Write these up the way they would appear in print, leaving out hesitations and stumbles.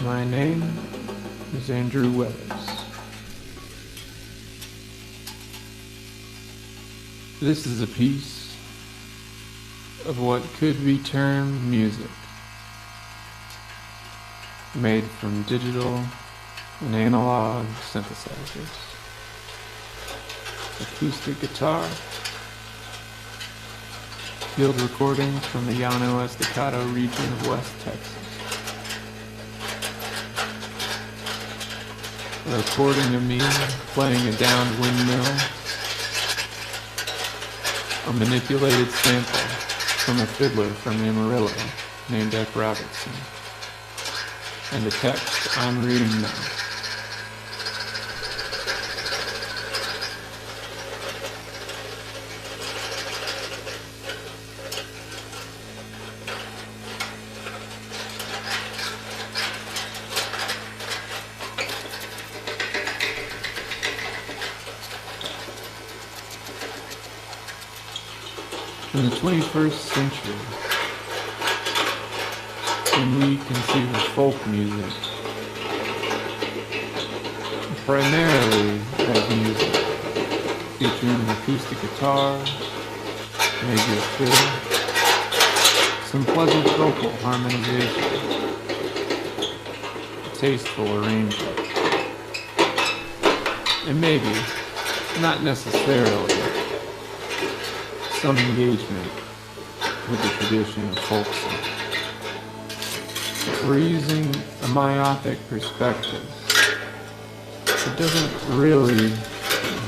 My name is Andrew Weathers. This is a piece of what could be termed music, made from digital and analog synthesizers, acoustic guitar, field recordings from the Llano Estacado region of West Texas, a recording of me playing a downed windmill, a manipulated sample from a fiddler from Amarillo named F. Robertson, and the text I'm reading now. In the 21st century, when we conceive of folk music, primarily as music, featuring an acoustic guitar, maybe a fiddle, some pleasant vocal harmonization, tasteful arrangement, and maybe, not necessarily, some engagement with the tradition of folk song. We're using a myopic perspective. It doesn't really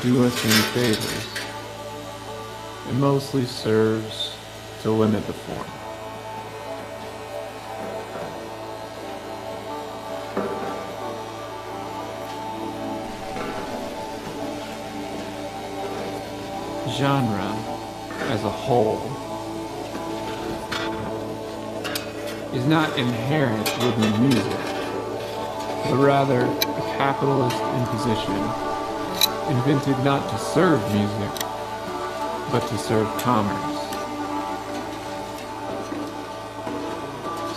do us any favors. It mostly serves to limit the form. Genre as a whole is not inherent within music, but rather a capitalist imposition invented not to serve music, but to serve commerce.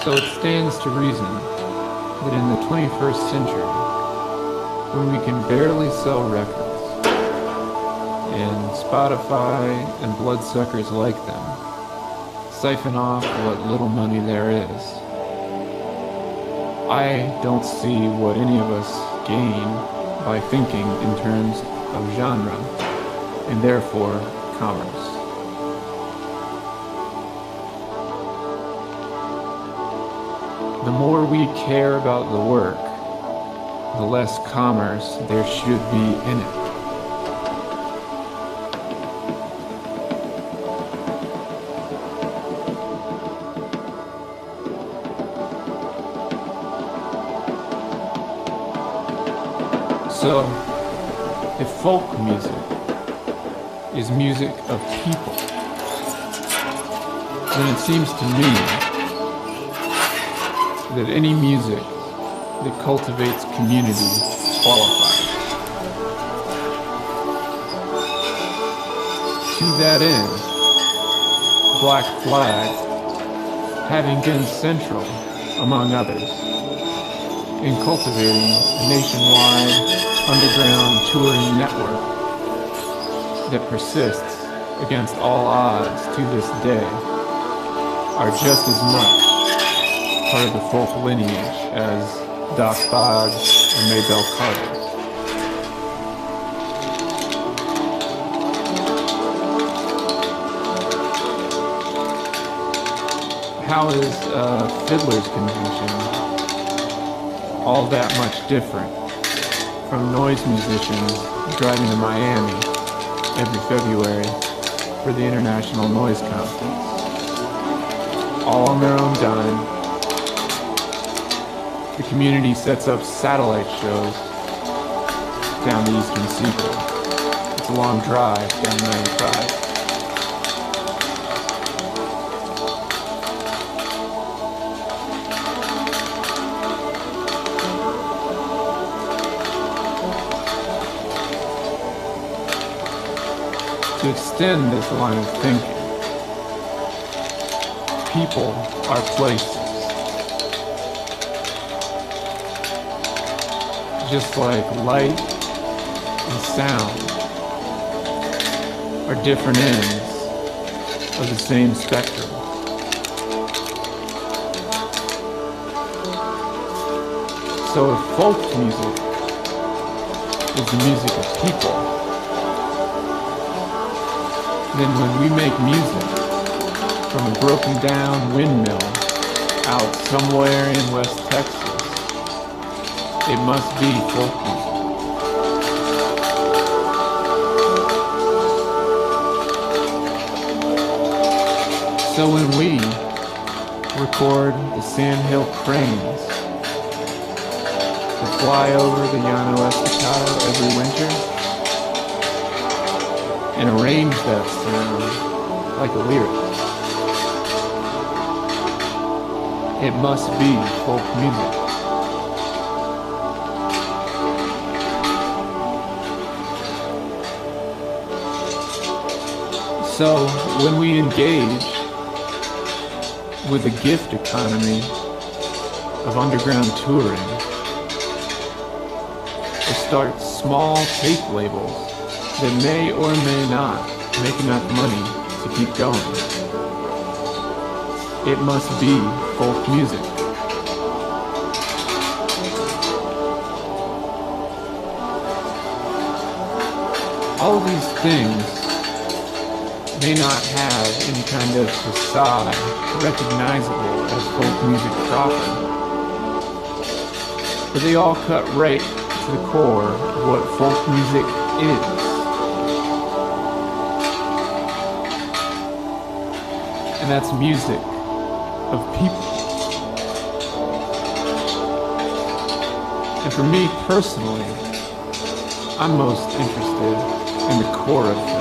So it stands to reason that in the 21st century, when we can barely sell records, and Spotify and bloodsuckers like them siphon off what little money there is, I don't see what any of us gain by thinking in terms of genre and therefore commerce. The more we care about the work, the less commerce there should be in it. So, if folk music is music of people, then it seems to me that any music that cultivates community qualifies. To that end, Black Flag, having been central, among others, in cultivating a nationwide underground touring network that persists against all odds to this day, are just as much part of the folk lineage as Doc Boggs and Maybelle Carter. How is a fiddler's convention all that much different from noise musicians driving to Miami every February for the International Noise Conference? All on their own dime. The community sets up satellite shows down the Eastern Seaboard. It's a long drive down 95. To extend this line of thinking, people are places. just like light and sound are different ends of the same spectrum. So if folk music is the music of people, then when we make music from a broken down windmill out somewhere in West Texas, it must be folk music. So when we record the sandhill cranes that fly over the Llano Estacado every winter and arrange that sound like a lyric, it must be folk music. So when we engage with the gift economy of underground touring, or start small tape labels that may or may not make enough money to keep going, it must be folk music. All of these things may not have any kind of facade recognizable as folk music proper, but they all cut right to the core of what folk music is. And that's music of people. And for me personally, I'm most interested in the core of things.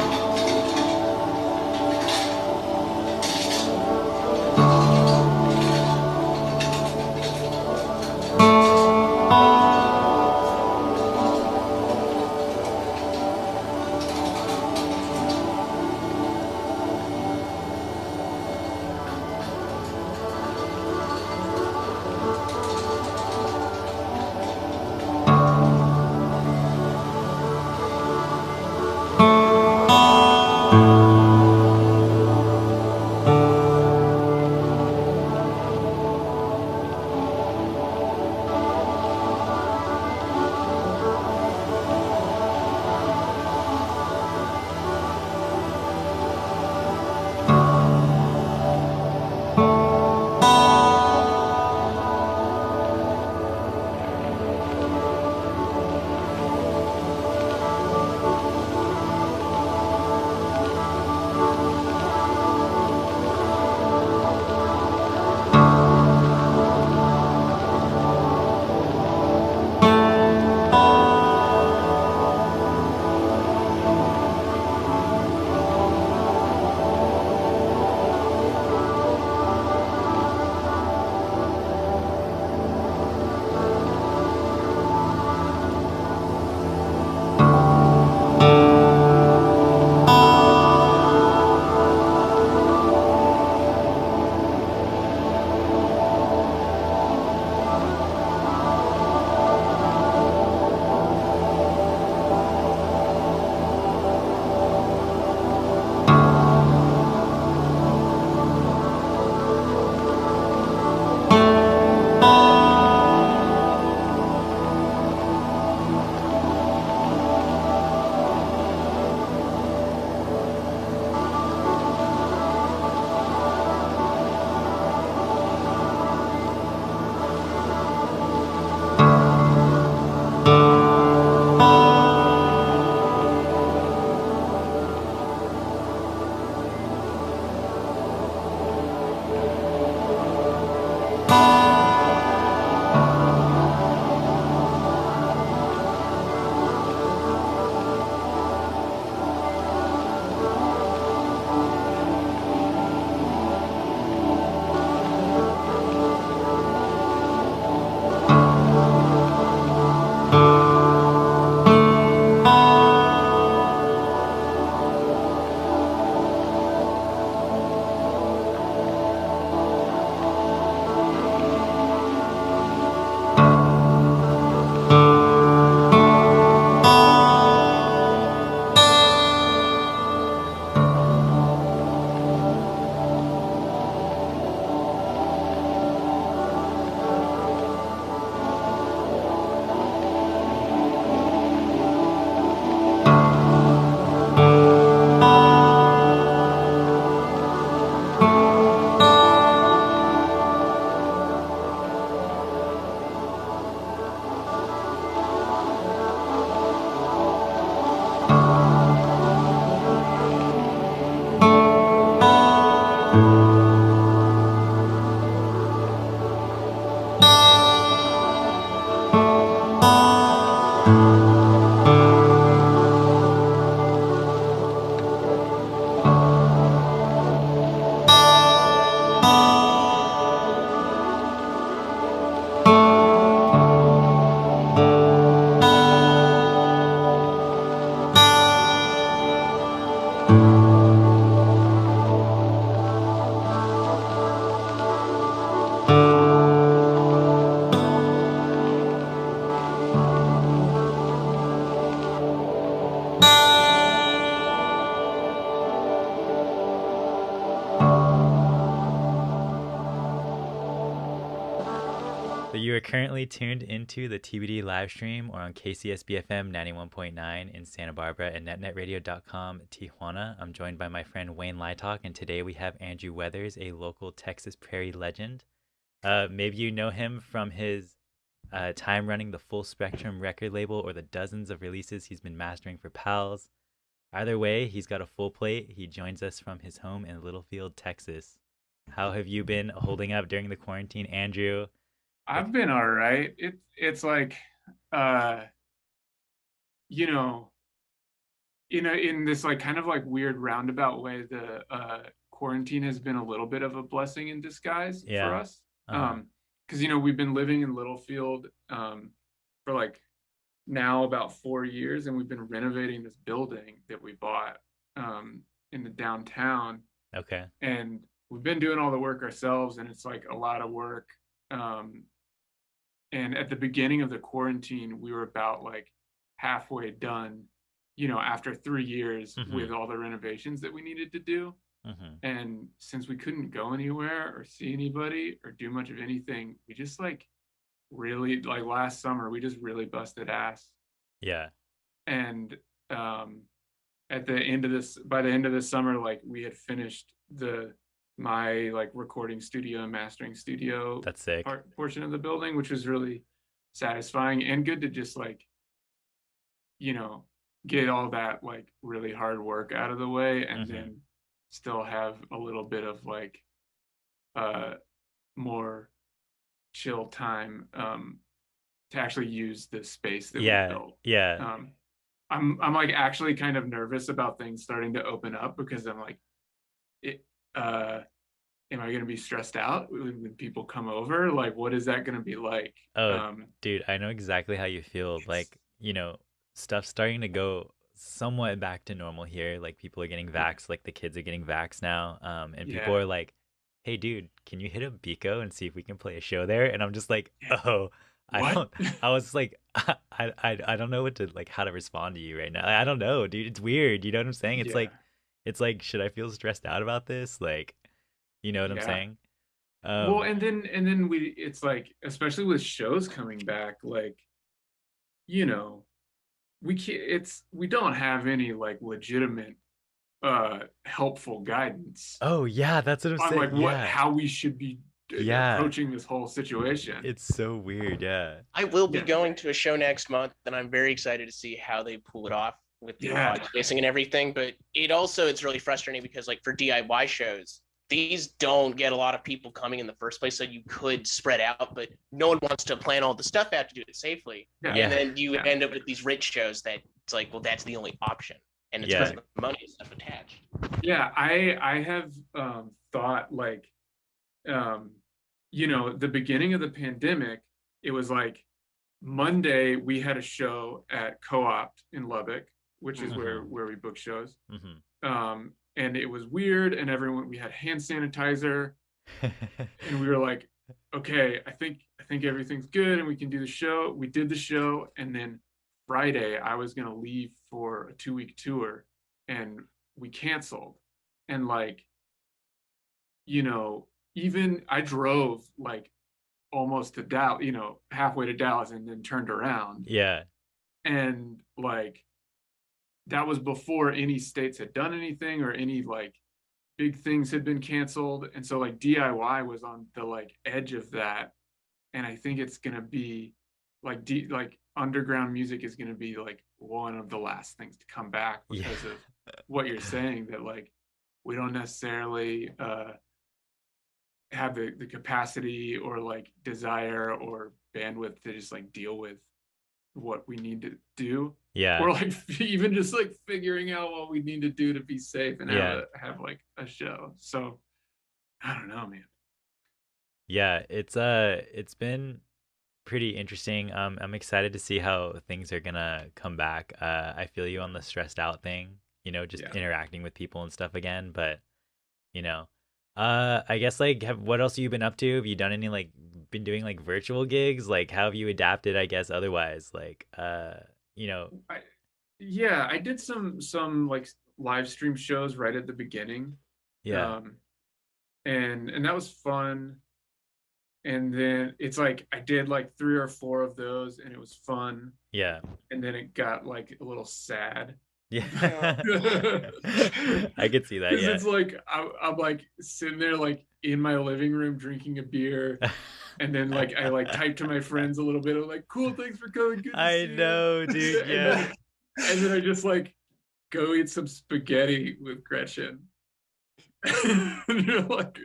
currently tuned into the TBD live stream or on KCSB FM 91.9 in Santa Barbara and netnetradio.com Tijuana. I'm joined by my friend Wayne Lytalk, and today we have Andrew Weathers, a local Texas Prairie legend. Maybe you know him from his time running the Full Spectrum record label or the dozens of releases he's been mastering for pals. Either way, he's got a full plate. He joins us from his home in Littlefield, Texas. How have you been holding up during the quarantine, Andrew? I've Like, been all right. It's like uh you know, in this like kind of like weird roundabout way, the quarantine has been a little bit of a blessing in disguise for yeah. us. Uh-huh. Because we've been living in Littlefield for like now about 4 years, and we've been renovating this building that we bought in the downtown, Okay. and we've been doing all the work ourselves, and it's like a lot of work. Um, and at the beginning of the quarantine, we were about like halfway done, after 3 years Mm-hmm. with all the renovations that we needed to do. Mm-hmm. And since we couldn't go anywhere or see anybody or do much of anything, we just like really, like last summer, we just really busted ass. Yeah. And um, at the end of this, by the end of this summer, like we had finished my like recording studio and mastering studio That's sick. portion of the building, which was really satisfying and good to just like, you know, get all that like really hard work out of the way, and Mm-hmm. then still have a little bit of like uh more chill time to actually use the space that we Yeah. built. Yeah. Um I'm like actually kind of nervous about things starting to open up, because I'm like, it uh am I going to be stressed out when people come over? Like, what is that going to be like? Oh, Um, dude, I know exactly how you feel. it's Like, stuff's starting to go somewhat back to normal here. Like people are getting yeah, vaxxed, like the kids are getting vaxxed now. And people yeah, are like, "Hey, dude, can you hit up Bico and see if we can play a show there?" And I'm just like, yeah. "Oh, I What? don't." I was like, I don't know what to like how to respond to you right now. I don't know, dude. It's weird. You know what I'm saying? Yeah, It's like, should I feel stressed out about this? Like, you know what I'm yeah. saying? Well, Um, and then it's like, especially with shows coming back, like, you know, we don't have any like legitimate helpful guidance oh yeah, that's what I'm on saying. like Yeah. how we should be Yeah, approaching this whole situation. it's so weird. Yeah. I will be Yeah, going to a show next month, and I'm very excited to see how they pull it off with the yeah, garage spacing and everything. But it's really frustrating because like for DIY shows, these don't get a lot of people coming in the first place, so you could spread out, but no one wants to plan all the stuff out to do it safely. yeah, And Yeah. then you yeah, end up with these rich shows that it's like, well, that's the only option. And it's because Yeah. of the money and stuff attached. yeah. I have thought like, um, the beginning of the pandemic, it was like Monday we had a show at Co-op in Lubbock, which is Mm-hmm. where we book shows. Mm-hmm. And it was weird, and everyone, we had hand sanitizer, and we were like, okay, I think everything's good and we can do the show. We did the show, and then Friday I was gonna leave for a 2 week tour, and we canceled. And like, you know, even I drove like almost to Dallas, halfway to Dallas, and then turned around. Yeah. And like, that was before any states had done anything, or any like big things had been canceled. And so like DIY was on the like edge of that. And I think it's gonna be like like underground music is gonna be like one of the last things to come back, Yeah. because of what you're saying, that like we don't necessarily have the capacity or like desire or bandwidth to just like deal with what we need to do, Yeah. or like even just like figuring out what we need to do to be safe and Yeah. have like a show. So I don't know, man. Yeah. It's been pretty interesting. I'm excited to see how things are gonna come back. I feel you on the stressed out thing, just Yeah. interacting with people and stuff again, but you know. I guess like what else have you been up to? Have you done any like been doing like virtual gigs? Like how have you adapted, I guess, otherwise? Like you know, I, yeah, I did some like live stream shows right at the beginning. yeah. Um and that was fun. And then it's like I did like 3 or 4 of those, and it was fun. Yeah. And then it got like a little sad. Yeah. Because I could see that, yeah. it's like I'm like sitting there like in my living room drinking a beer, and then like I like type to my friends a little bit. I'm like, cool, thanks for coming. Good to I see know, you. dude. Yeah. And then I just like go eat some spaghetti with Gretchen. And you're like,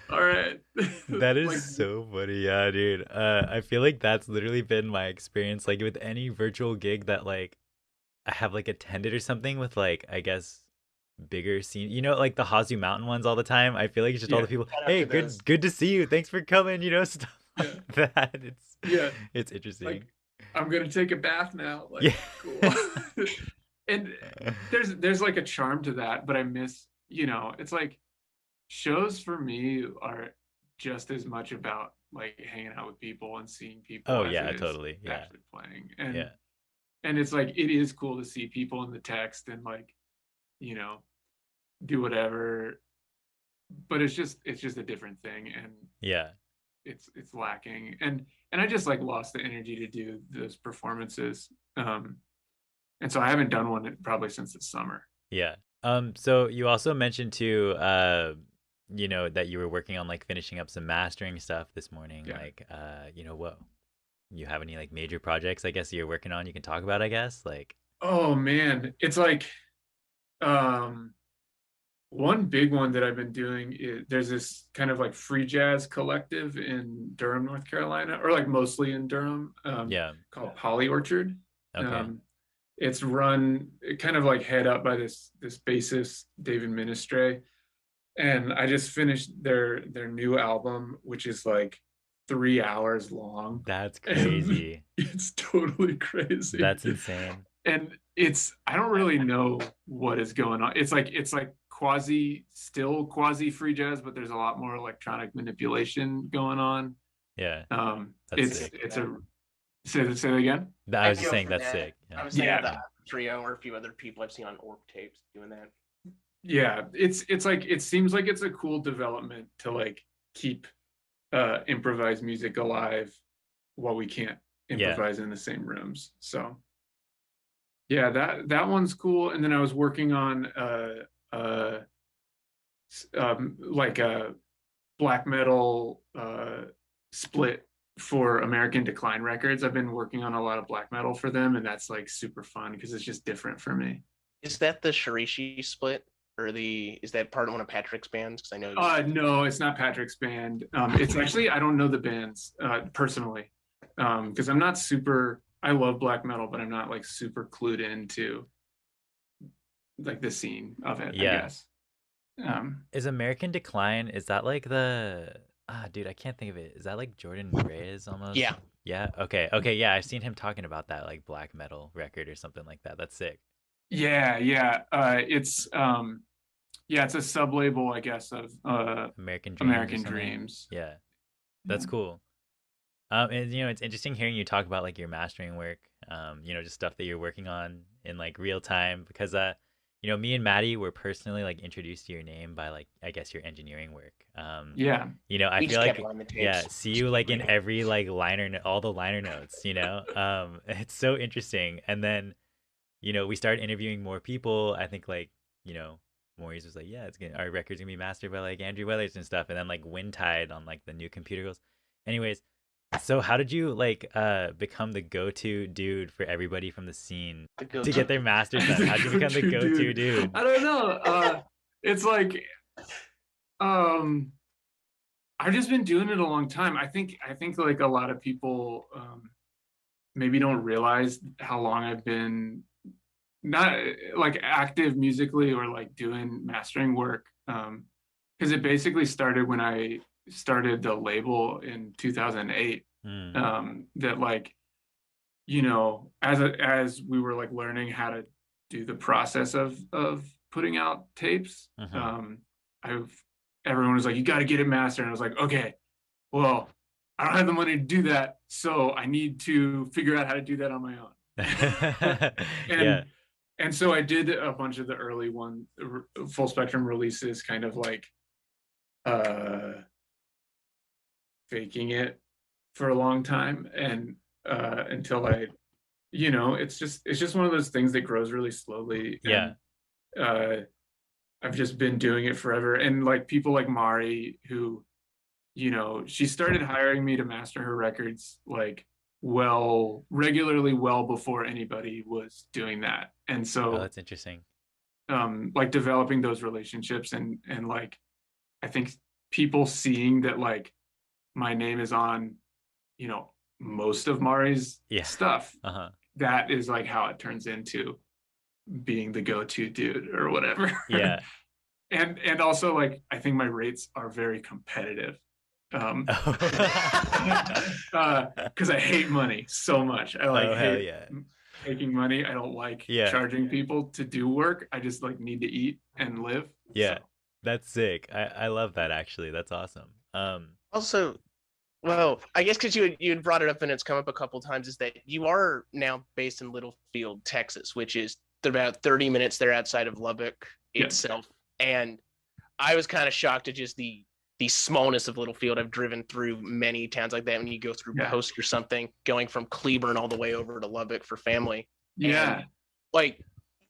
all right. That is Like, so funny, yeah, dude. I feel like that's literally been my experience, like with any virtual gig that like I have like attended or something with like I guess bigger scene, like the Hazu Mountain ones all the time. I feel like it's just all yeah, the people, Shout out hey, to those. good to see you. Thanks for coming, stuff yeah, like that. yeah. It's interesting. Like, I'm gonna take a bath now. Like, Yeah. cool. And there's like a charm to that, but I miss, it's like shows for me are just as much about like hanging out with people and seeing people Oh as yeah, it is totally. Yeah. actually playing. And Yeah. and it's like it is cool to see people in the text and like, you know, do whatever. But it's just a different thing, and Yeah. it's lacking. And I just like lost the energy to do those performances. And so I haven't done one probably since the summer. Yeah. So you also mentioned too, that you were working on like finishing up some mastering stuff this morning. Yeah. Like, what you have any like major projects I guess you're working on you can talk about, I guess? Like, Oh man, it's like um one big one that I've been doing is there's this kind of like free jazz collective in Durham, North Carolina, or like mostly in Durham, yeah. called Poly Orchard. Okay. It's run kind of like head up by this bassist David Ministre, and I just finished their new album, which is like 3 hours long, That's and crazy. it's totally crazy. That's insane. And I don't really know what is going on. It's like quasi free jazz, but there's a lot more electronic manipulation going on. Yeah. That's It's sick. it's a say that again. I was I just feel saying for that's that. sick. I Yeah. was thinking of Yeah. the trio or a few other people I've seen on Orc tapes doing that. Yeah, it's like it seems like it's a cool development to like keep improvised music alive while we can't Yeah. improvise in the same rooms. So yeah, that one's cool. And then I was working on like a black metal split for American Decline Records. I've been working on a lot of black metal for them, and that's like super fun because it's just different for me. Is that the Shirishi split? Or is that part of one of Patrick's bands? Because I know No, it's not Patrick's band. It's actually I don't know the bands personally, because I'm not super. I love black metal, but I'm not like super clued into like the scene of it, I Yeah. guess. Is American Decline, is that like dude, I can't think of it. Is that like Jordan Reyes almost? Yeah. Yeah. Okay. Yeah, I've seen him talking about that like black metal record or something like that. That's sick. Yeah. It's a sub label, I guess, of American Dreams. or American something? Dreams. Yeah. That's cool. And it's interesting hearing you talk about like your mastering work, just stuff that you're working on in like real time because me and Maddie were personally like introduced to your name by like I guess your engineering work. Yeah. I We feel just kept like on the tapes. yeah, see you like in every like all the liner notes, It's so interesting. And then, we started interviewing more people. I think like, Maurice was like, yeah, our record's gonna be mastered by like Andrew Weathers and stuff. And then like Windtide on like the new computer goes. Anyways, so how did you like become the go-to dude for everybody from the scene to get their masters done? How'd you become the go-to dude? I don't know. It's like I've just been doing it a long time. I think like a lot of people maybe don't realize how long I've been not like active musically or like doing mastering work. Because it basically started when I started the label in 2008. That like, as we were like learning how to do the process of putting out tapes, everyone was like, you got to get it mastered. And I was like, okay, well, I don't have the money to do that, so I need to figure out how to do that on my own. Yeah. And so I did a bunch of the early full spectrum releases, kind of like faking it for a long time, and until I, it's just one of those things that grows really slowly, Yeah. and uh, I've just been doing it forever. And like people like Mari, who, she started hiring me to master her records like regularly well before anybody was doing that. And Oh, so that's interesting. like developing those relationships, and like I think people seeing that like my name is on, you know, most of Mari's Yeah. stuff, Uh-huh. that is like how it turns into being the go-to dude or whatever. Yeah. And also like I think my rates are very competitive. Oh. Because I hate money so much. I like Oh, hell hate yeah. taking money. I don't like Yeah. charging people to do work. I just like need to eat and live. Yeah. So That's sick. I love that actually. That's awesome. Also, well, I guess because you had brought it up and it's come up a couple times, is that you are now based in Littlefield, Texas, which is about 30 minutes there outside of Lubbock yes. itself. And I was kind of shocked at just the smallness of Littlefield. I've driven through many towns like that when you go through Yeah. Post or something, going from Cleburne all the way over to Lubbock for family. Yeah. And like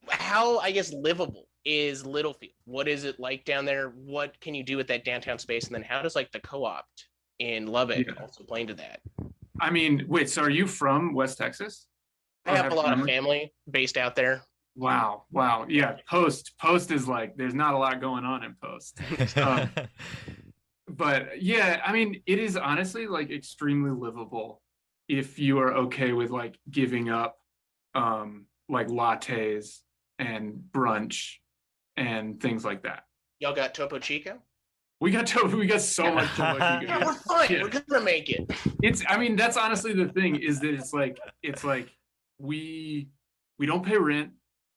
how, I guess, livable is Littlefield? What is it like down there? What can you do with that downtown space? And then how does like the co-opt in Lubbock also play into that? I mean, wait, so are you from West Texas? I have a lot of family based out there. Wow. Yeah, Post is like there's not a lot going on in Post. But yeah, I mean, it is honestly like extremely livable if you are okay with like giving up like lattes and brunch and things like that. Y'all got Topo Chico? We got so much Topo Chico. We're fine. Yeah. We're gonna make it. I mean, that's honestly the thing, is that it's like we don't pay rent,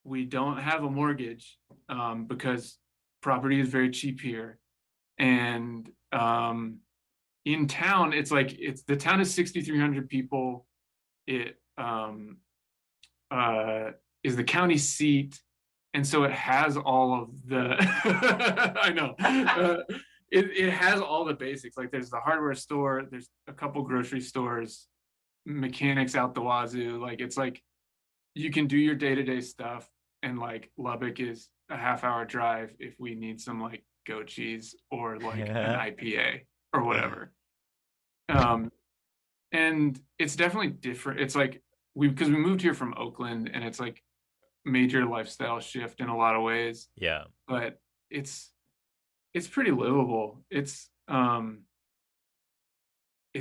we don't have a mortgage, because property is very cheap here. And in town, the town is 6,300 people. It is the county seat, and so it has all of the I know it has all the basics. Like there's the hardware store, there's a couple grocery stores, mechanics out the wazoo. Like it's like you can do your day-to-day stuff, and like Lubbock is a half-hour drive if we need some like goat cheese or like an IPA or whatever. And it's definitely different. It's like because we moved here from Oakland, and it's like major lifestyle shift in a lot of ways. Yeah. But it's pretty livable. It's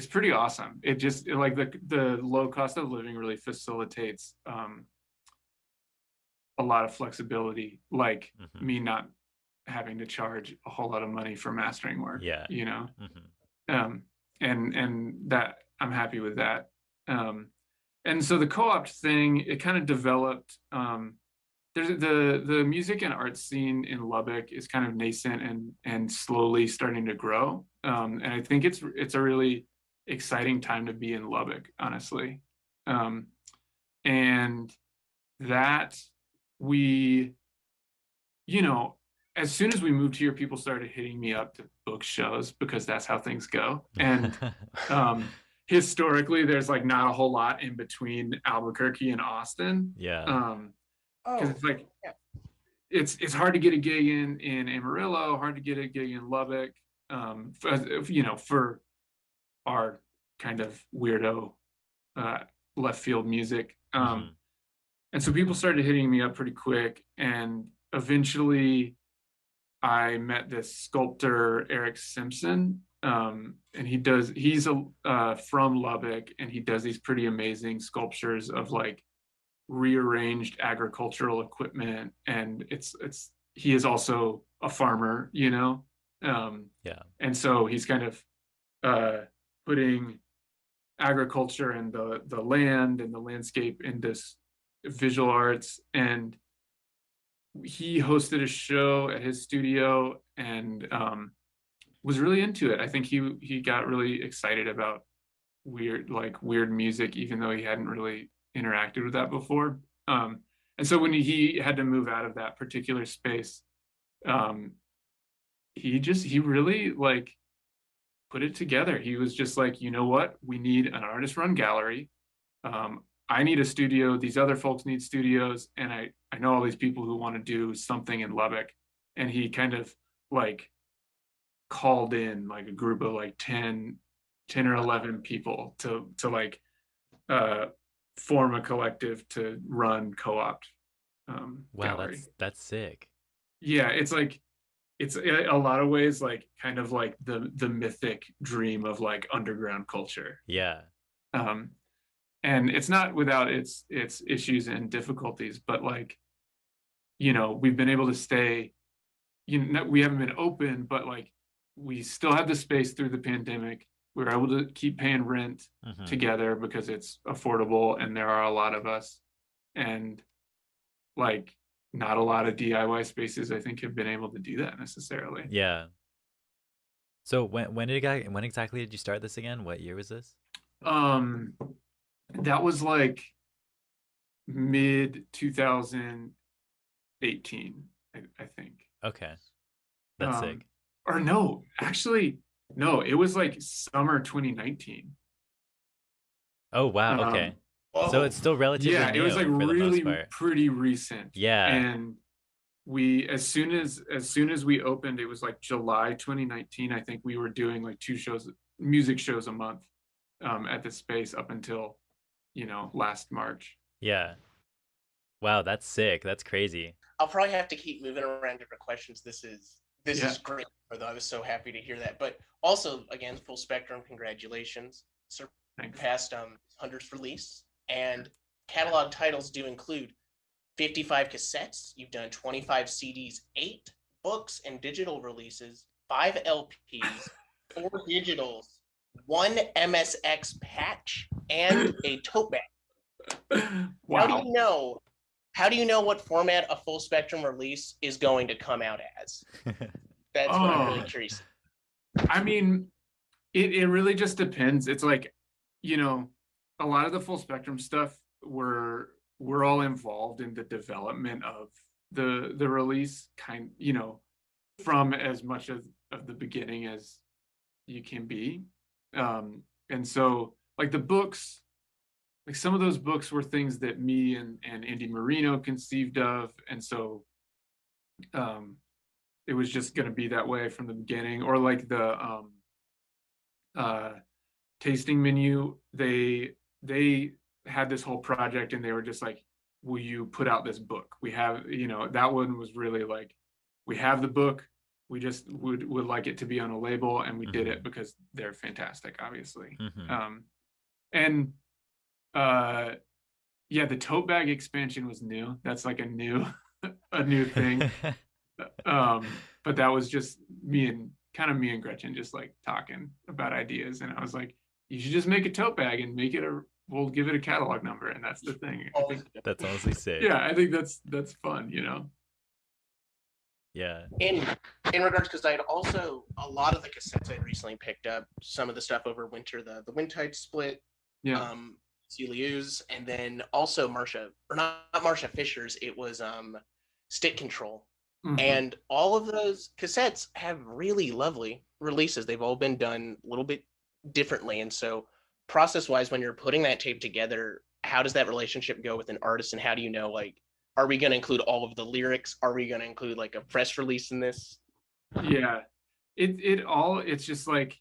pretty awesome. Like the low cost of living really facilitates a lot of flexibility, like me not having to charge a whole lot of money for mastering work. Yeah. You know? And that I'm happy with that. And so the co-op thing, it kind of developed. There's the music and art scene in Lubbock is kind of nascent and slowly starting to grow. And I think it's a really exciting time to be in Lubbock, honestly. And that we, as soon as we moved here, people started hitting me up to book shows because that's how things go. And historically, there's like not a whole lot in between Albuquerque and Austin. Yeah. Because it's like it's hard to get a gig in Amarillo, hard to get a gig in Lubbock. For our kind of weirdo left field music. And so people started hitting me up pretty quick, and eventually I met this sculptor, Eric Simpson, and he's from Lubbock, and he does these pretty amazing sculptures of like rearranged agricultural equipment, and he is also a farmer, and so he's kind of putting agriculture and the land and the landscape into visual arts. And he hosted a show at his studio and was really into it. I think he got really excited about weird music, even though he hadn't really interacted with that before. And so when he had to move out of that particular space, he really like put it together. He was just like, you know what? We need an artist-run gallery. I need a studio. These other folks need studios. And I know all these people who want to do something in Lubbock. And he kind of like called in like a group of like 10 or 11 people to like form a collective to run co-op Wow, gallery. that's sick. Yeah, it's like it's a lot of ways like kind of like the mythic dream of like underground culture. Yeah. Um, and it's not without its issues and difficulties, but like, you know, we've been able to stay, you know, we haven't been open, but like we still have the space through the pandemic. We were able to keep paying rent together because it's affordable and there are a lot of us. And like not a lot of DIY spaces I think have been able to do that necessarily. Yeah. So when exactly did you start this again? What year was this? That was like mid 2018, I think. Okay. That's sick. Or no, actually, no, it was like summer 2019. Oh wow, okay. So it's still relatively yeah, new it was like for the most really part. pretty recent. Yeah. And we as soon as we opened, it was like July 2019. I think we were doing like 2 shows, music shows a month at the space up until, you know, last March. Yeah. Wow, that's sick. That's crazy. I'll probably have to keep moving around different questions. This is great, though. I was so happy to hear that. But also, again, Full Spectrum, congratulations. Surpassed Hunter's release. And catalog titles do include 55 cassettes. You've done 25 CDs, 8 books and digital releases, 5 LPs, 4 digitals, 1 MSX patch, and a tote bag. Wow. How do you know what format a Full Spectrum release is going to come out as? That's what I'm really curious. I mean, it really just depends. It's like, you know, a lot of the Full Spectrum stuff we're all involved in the development of the release, kind, you know, from as much of the beginning as you can be. And so like the books, like some of those books were things that me and Andy Marino conceived of. And so it was just going to be that way from the beginning. Or like the tasting menu, they had this whole project and they were just like, will you put out this book? We have, you know, that one was really like, we have the book, we just would like it to be on a label, and we did it because they're fantastic, obviously. And yeah, the tote bag expansion was new. That's like a new thing. But that was just me and Gretchen just like talking about ideas, and I was like, you should just make a tote bag and make it we'll give it a catalog number, and that's the thing. I think that's honestly sick. Yeah, I think that's fun, you know. Yeah. In regards, because I'd also, a lot of the cassettes I'd recently picked up, some of the stuff over winter, the Windtide split, Celiu's, and then also Marsha, or not Marsha Fisher's, it was Stick Control. And all of those cassettes have really lovely releases. They've all been done a little bit differently. And so process-wise, when you're putting that tape together, how does that relationship go with an artist? And how do you know, like, are we going to include all of the lyrics? Are we going to include like a press release in this? Yeah, it's just like,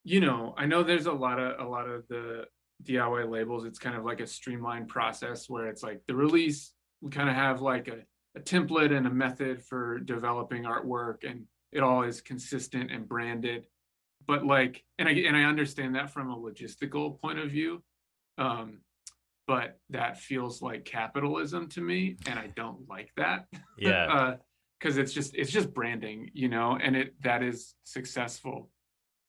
you know, I know there's a lot of the DIY labels. It's kind of like a streamlined process where it's like the release, we kind of have like a template and a method for developing artwork, and it all is consistent and branded. But like, and I understand that from a logistical point of view, but that feels like capitalism to me, and I don't like that. Yeah. Because it's just branding, you know, and that is successful.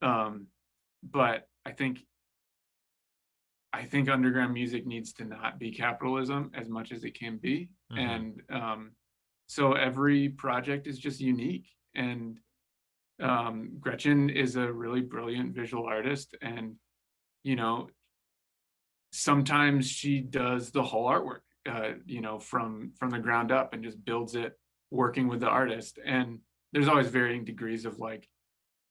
But I think underground music needs to not be capitalism as much as it can be. And so every project is just unique. And Gretchen is a really brilliant visual artist, and, you know, sometimes she does the whole artwork, you know, from the ground up, and just builds it working with the artist. And there's always varying degrees of like,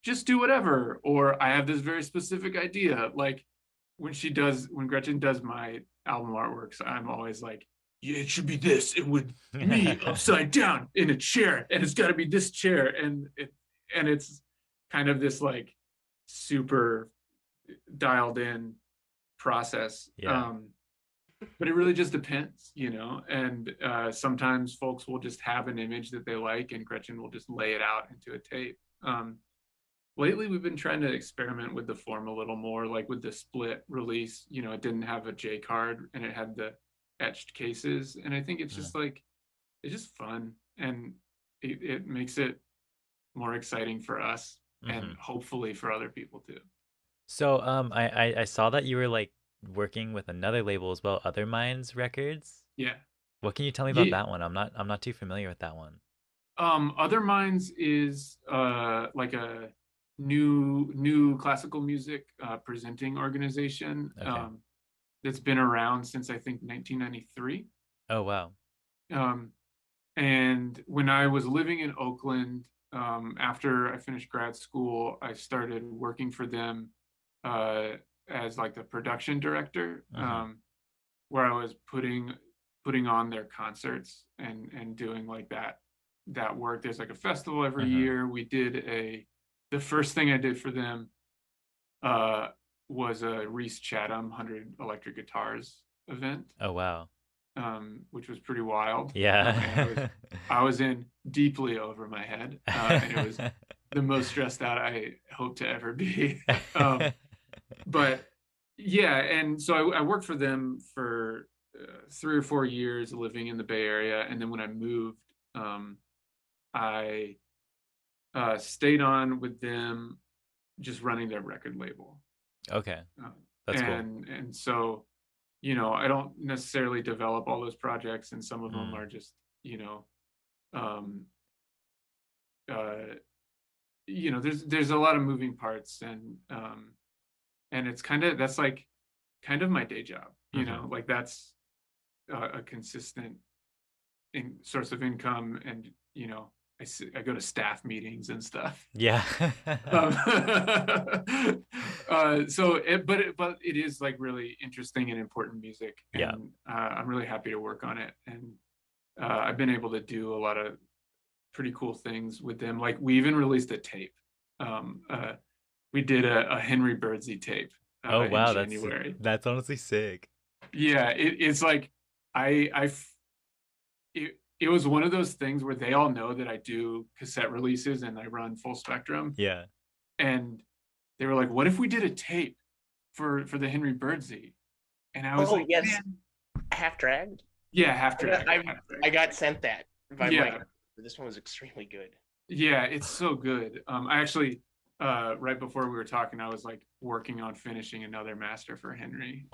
just do whatever, or I have this very specific idea. Like when Gretchen does my album artworks, I'm always like, yeah, it should be this. It would me upside down in a chair, and it's got to be this chair, and it's kind of this like super dialed in process. Yeah. But it really just depends, you know. And sometimes folks will just have an image that they like, and Gretchen will just lay it out into a tape. Lately, we've been trying to experiment with the form a little more, like with the split release. You know, it didn't have a J card, and it had the etched cases, and I think it's just like it's just fun, and it makes it more exciting for us, and hopefully for other people too. So I saw that you were like working with another label as well, Other Minds Records. Yeah. What can you tell me about Yeah. that one? I'm not too familiar with that one. Other Minds is like a new classical music presenting organization Okay. that's been around since I think 1993. Oh wow. And when I was living in Oakland, after I finished grad school, I started working for them uh, as like the production director, where I was putting on their concerts and doing like that work. There's like a festival every year. We did the first thing I did for them uh, was a Reese Chatham 100 electric guitars event, Oh wow. which was pretty wild. Yeah. I was in deeply over my head, and it was the most stressed out I hope to ever be. But yeah, and so I worked for them for 3 or 4 years living in the Bay Area, and then when I moved, I stayed on with them, just running their record label. Okay. That's cool. And so, you know, I don't necessarily develop all those projects, and some of them are just, you know, there's a lot of moving parts, and it's that's like kind of my day job, you know, like that's a consistent source of income, and you know, I go to staff meetings and stuff. Yeah. But it is like really interesting and important music, and Yeah. I'm really happy to work on it, and I've been able to do a lot of pretty cool things with them. Like we even released a tape. We did a Henry Birdsey tape Oh in wow, January. that's honestly sick. Yeah, it's like it was one of those things where they all know that I do cassette releases and I run full spectrum, Yeah. and they were like, "What if we did a tape for the Henry Birdsey?" And I was like, yes, man. Half dragged. Yeah, half dragged. I got sent that. Yeah. This one was extremely good. Yeah, it's so good. I actually, right before we were talking, I was like working on finishing another master for Henry,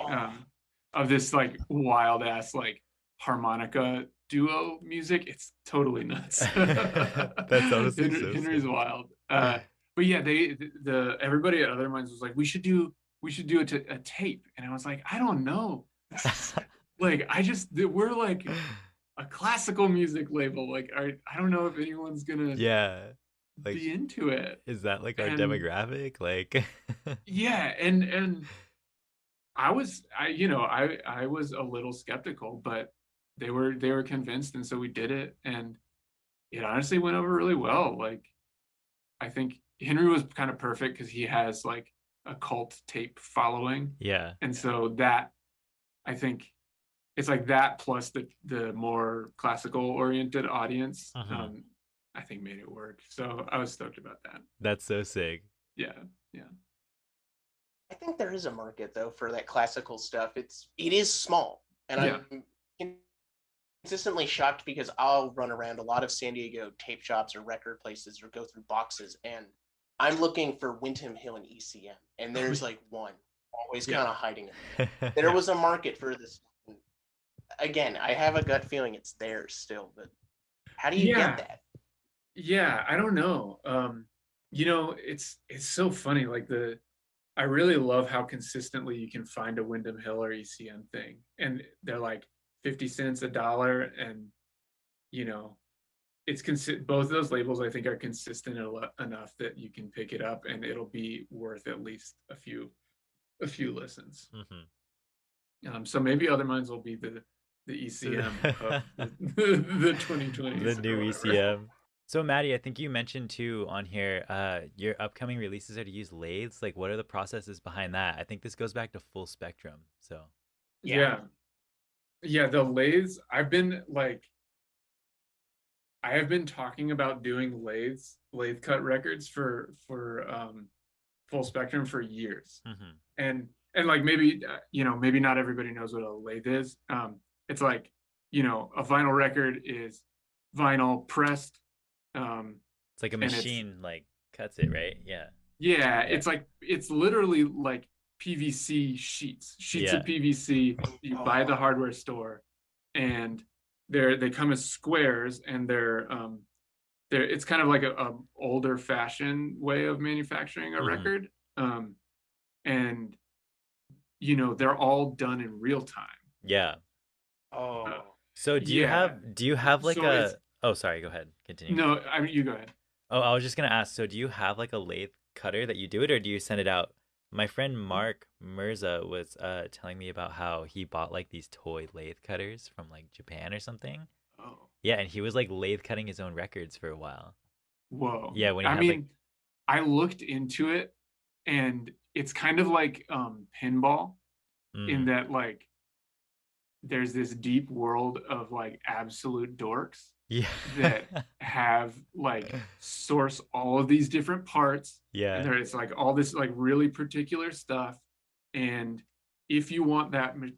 of this like wild ass like harmonica duo music. It's totally nuts. That's honestly so Henry's sick. wild. But yeah, everybody at Other Minds was like, we should do a tape, and I was like, I don't know. Like we're like a classical music label. Like I don't know if anyone's gonna Yeah. Like, be into it. is that like our And demographic? Like yeah, and I was a little skeptical, but they were convinced, and so we did it, and it honestly went over really well. Like I think Henry was kind of perfect because he has like a cult tape following, Yeah. and so that I think it's like that plus the more classical oriented audience, I think made it work. So I was stoked about that. That's so sick. Yeah, yeah. I think there is a market though for that classical stuff. It is small, and I'm consistently shocked because I'll run around a lot of San Diego tape shops or record places or go through boxes, and I'm looking for Windham Hill and ECM, and there's like one always kind of hiding it. There was a market for this. Again, I have a gut feeling it's there still, but how do you get that? Yeah, I don't know. You know, it's so funny. Like I really love how consistently you can find a Windham Hill or ECM thing, and they're like 50 cents, $1, and you know, both of those labels I think are consistent enough that you can pick it up and it'll be worth at least a few listens. So maybe other minds will be the ECM of the 2020s, the new ECM. So Maddie, I think you mentioned too on here, your upcoming releases are to use lathes. Like, what are the processes behind that? I think this goes back to Full Spectrum. So yeah, the lathes. I have been talking about doing lathe cut records for Full Spectrum for years, and like maybe maybe not everybody knows what a lathe is. It's like a vinyl record is vinyl pressed. It's like a machine like cuts it, right? Yeah. Yeah, it's literally like PVC sheets of PVC you buy at the hardware store, and they come as squares, and they're it's kind of like a older fashioned way of manufacturing a record, and they're all done in real time. Yeah. Oh. So do you have like oh, sorry, go ahead, continue. No, I mean, you go ahead. Oh, I was just gonna ask, so do you have like a lathe cutter that you do it, or do you send it out? My friend Mark Mirza was telling me about how he bought like these toy lathe cutters from like Japan or something. Oh. Yeah, and he was like lathe cutting his own records for a while. Whoa. Yeah, when he I mean, I looked into it, and it's kind of like pinball in that like there's this deep world of like absolute dorks that have like source all of these different parts. Yeah. And it's like all this like really particular stuff. And if you want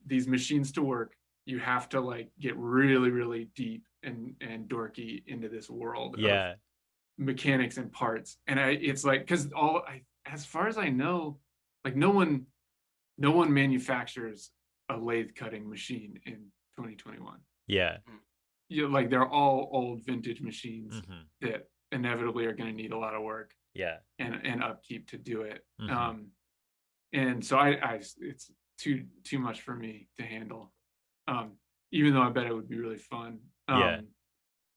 these machines to work, you have to like get really, really deep and dorky into this world of mechanics and parts. And it's like, because as far as I know, like no one manufactures a lathe cutting machine in 2021. Yeah. Like they're all old vintage machines that inevitably are going to need a lot of work. Yeah. And upkeep to do it. And so it's too much for me to handle. Even though I bet it would be really fun.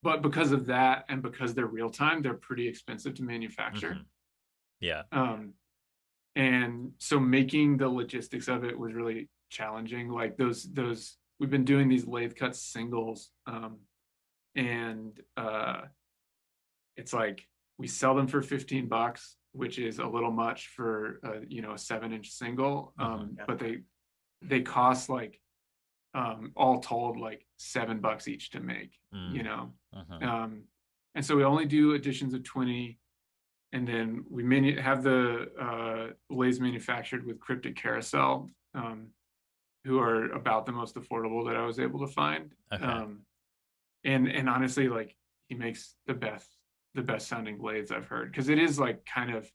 But because of that, and because they're real time, they're pretty expensive to manufacture. Yeah. And so making the logistics of it was really challenging. Like those we've been doing these lathe cut singles, and it's like we sell them for $15, which is a little much for a 7-inch single. But they cost like all told like $7 each to make. And so we only do editions of 20. And then we have the lathes manufactured with Cryptic Carousel, who are about the most affordable that I was able to find. And honestly, like he makes the best sounding blades I've heard, because it is like kind of,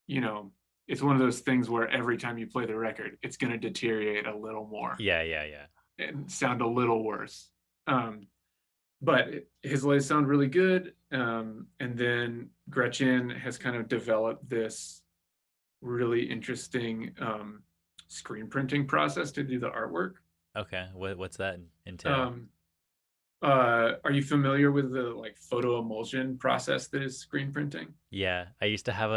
it's one of those things where every time you play the record, it's going to deteriorate a little more. Yeah. And sound a little worse. But his lathes sound really good. And then Gretchen has kind of developed this really interesting screen printing process to do the artwork. Okay, what's that entail? Are you familiar with the like photo emulsion process that is screen printing? Yeah, I used to have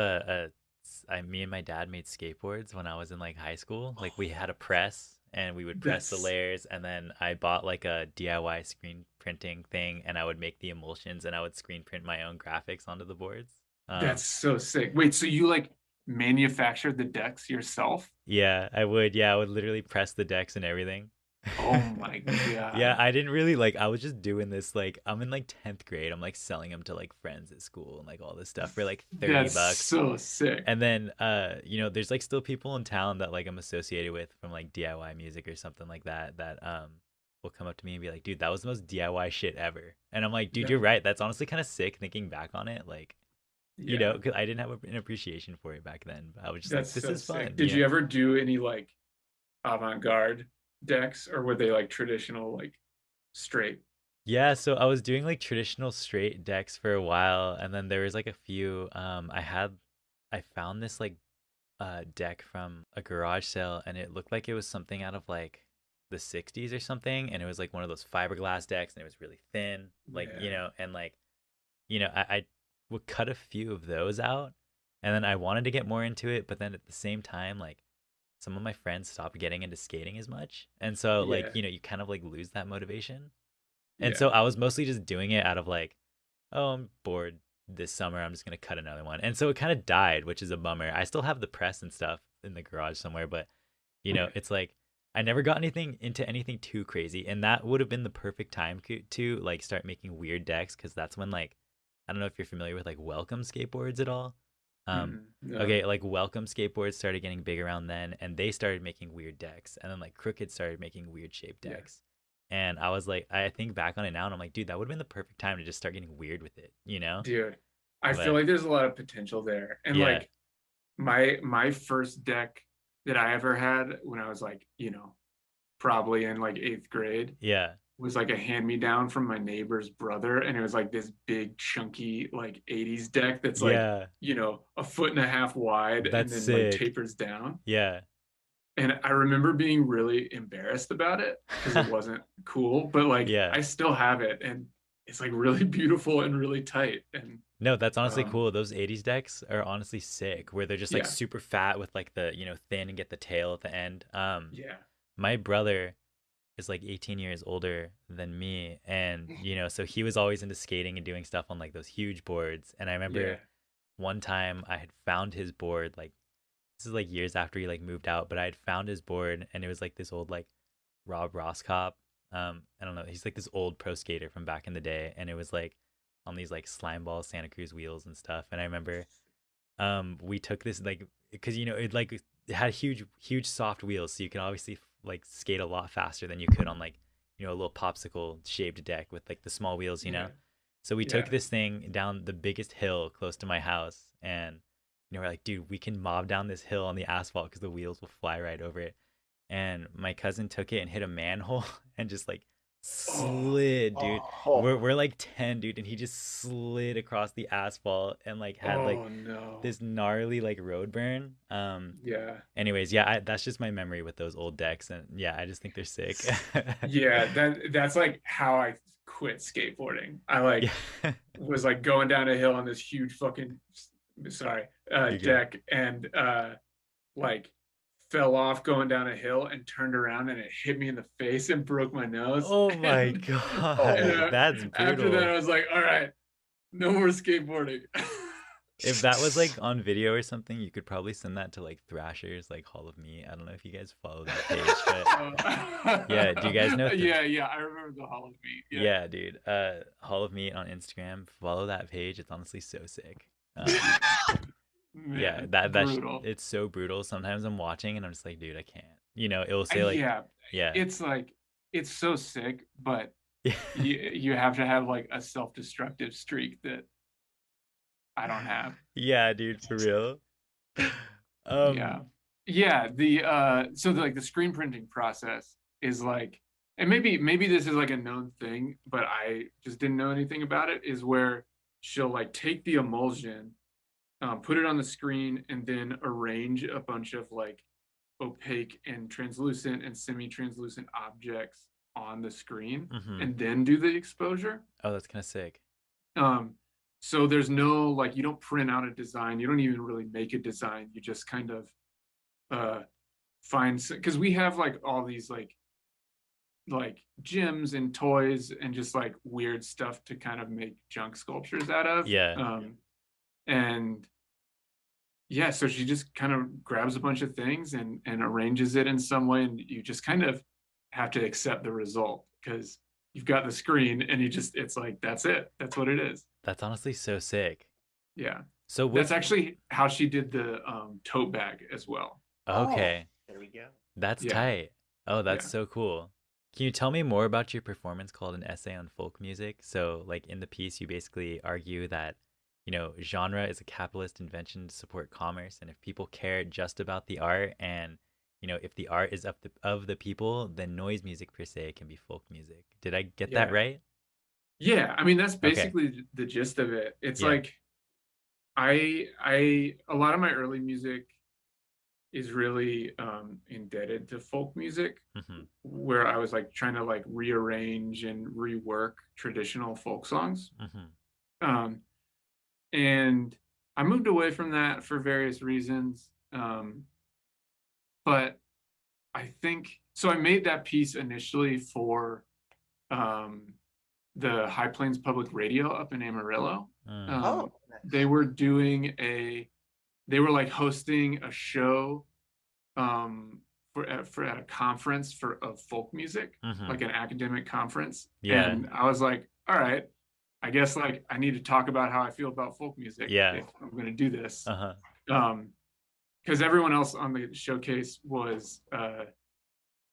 me and my dad made skateboards when I was in like high school. Like we had a press, and we would press the layers, and then I bought like a DIY screen printing thing, and I would make the emulsions, and I would screen print my own graphics onto the boards. That's so sick. Wait, so you like manufactured the decks yourself? Yeah, I would. Yeah, I would literally press the decks and everything. Oh my god. Yeah, I didn't really like, I was just doing this like, I'm in like 10th grade. I'm like selling them to like friends at school and like all this stuff for like $30. That's so sick. And then there's like still people in town that like I'm associated with from like DIY music or something like that will come up to me and be like, dude, that was the most DIY shit ever. And I'm like, dude, you're right. That's honestly kind of sick thinking back on it. Like, because I didn't have an appreciation for it back then. But I was just like, this is fun. Did you ever do any like avant-garde decks, or were they like traditional like straight? Yeah, so I was doing like traditional straight decks for a while, and then there was like a few I found this like deck from a garage sale, and it looked like it was something out of like the 60s or something, and it was like one of those fiberglass decks, and it was really thin, like and like I would cut a few of those out, and then I wanted to get more into it, but then at the same time, like some of my friends stopped getting into skating as much, and so like Yeah. you kind of like lose that motivation. And Yeah. so I was mostly just doing it out of like, oh, I'm bored this summer, I'm just gonna cut another one. And so it kind of died, which is a bummer. I still have the press and stuff in the garage somewhere, but it's like I never got anything into anything too crazy, and that would have been the perfect time to like start making weird decks, because that's when like I don't know if you're familiar with like welcome skateboards at all. Um, No. okay, like welcome skateboards started getting big around then, and they started making weird decks, and then like Crooked started making weird shaped Yeah. decks. And I was like, I think back on it now, and I'm like, dude, that would have been the perfect time to just start getting weird with it, you know? Dude, I feel But like there's a lot of potential there. And yeah, like my first deck that I ever had when I was like, probably in like 8th grade yeah, was like a hand-me-down from my neighbor's brother. And it was like this big, chunky, like 80s deck that's like, yeah, a foot and a half wide and that's then like sick. tapers down. Yeah. And I remember being really embarrassed about it because it wasn't cool, but like Yeah. I still have it and it's like really beautiful and really tight. And No, that's honestly um, cool. Those 80s decks are honestly sick, where they're just like yeah, super fat with like the, thin and get the tail at the end. yeah, My brother is like 18 years older than me, and so he was always into skating and doing stuff on like those huge boards. And I yeah. remember one time I had found his board, like this is like years after he like moved out, but I had found his board, and it was like this old like Rob Roscop. I don't know, he's like this old pro skater from back in the day, and it was like on these like slime ball Santa Cruz wheels and stuff. And I remember we took this like, because it had huge soft wheels, so you can obviously like skate a lot faster than you could on like a little popsicle shaped deck with like the small wheels. Yeah. So we took Yeah. this thing down the biggest hill close to my house, and we're like, dude, we can mob down this hill on the asphalt because the wheels will fly right over it. And my cousin took it and hit a manhole and just like Oh, slid, dude. Oh, We're like 10, dude, and he just slid across the asphalt and like had like oh no. this gnarly like road burn. Yeah. Anyways, yeah, that's just my memory with those old decks, and yeah, I just think they're sick. Yeah, that's like how I quit skateboarding. I like Yeah. was like going down a hill on this huge fucking You good? deck and like fell off going down a hill and turned around and it hit me in the face and broke my nose. Oh my And, God, that's after that, brutal. I was like, all right, no more skateboarding. If that was like on video or something, you could probably send that to like Thrasher's like Hall of Meat. I don't know if you guys follow that page, but yeah, do you guys know Yeah, I remember the Hall of Meat. Yeah. yeah, dude. Hall of Meat on Instagram. Follow that page. It's honestly so sick. Yeah, Man, that brutal. it's so brutal. Sometimes I'm watching and I'm just like, dude, I can't. It will say like, Yeah, yeah, it's like it's so sick, but yeah, you have to have like a self-destructive streak that I don't have. yeah, dude, for real. Yeah. Yeah, like the screen printing process is like, and maybe this is like a known thing, but I just didn't know anything about it, is where she'll like take the emulsion, put it on the screen, and then arrange a bunch of like opaque and translucent and semi-translucent objects on the screen hmm and then do the exposure. Oh, that's kind of sick. Um, so there's no like, you don't print out a design, you don't even really make a design, you just kind of uh find, because we have like all these like gyms and toys and just like weird stuff to kind of make junk sculptures out of. Yeah. And yeah, so she just kind of grabs a bunch of things and arranges it in some way, and you just kind of have to accept the result because you've got the screen and it's like that's it, that's what it is. That's honestly so sick. Yeah, So that's what's actually how she did the tote bag as well. okay? there we go. That's Yeah. tight. Oh, that's Yeah. so cool. Can you tell me more about your performance called An Essay on Folk Music? So, like in the piece, you basically argue that, genre is a capitalist invention to support commerce, and if people care just about the art, and if the art is of the people, then noise music per se can be folk music. Did I get that Yeah. right? Yeah, I mean that's Okay. basically the gist of it. It's Yeah. like I a lot of my early music is really indebted to folk music, hmm where I was like trying to like rearrange and rework traditional folk songs. hmm And I moved away from that for various reasons. But I think so. I made that piece initially for the High Plains Public Radio up in Amarillo. They were like hosting a show for at a conference of folk music, like an academic conference. Yeah. And I was like, all right, I guess like I need to talk about how I feel about folk music. Yeah. If I'm going to do this. Because everyone else on the showcase was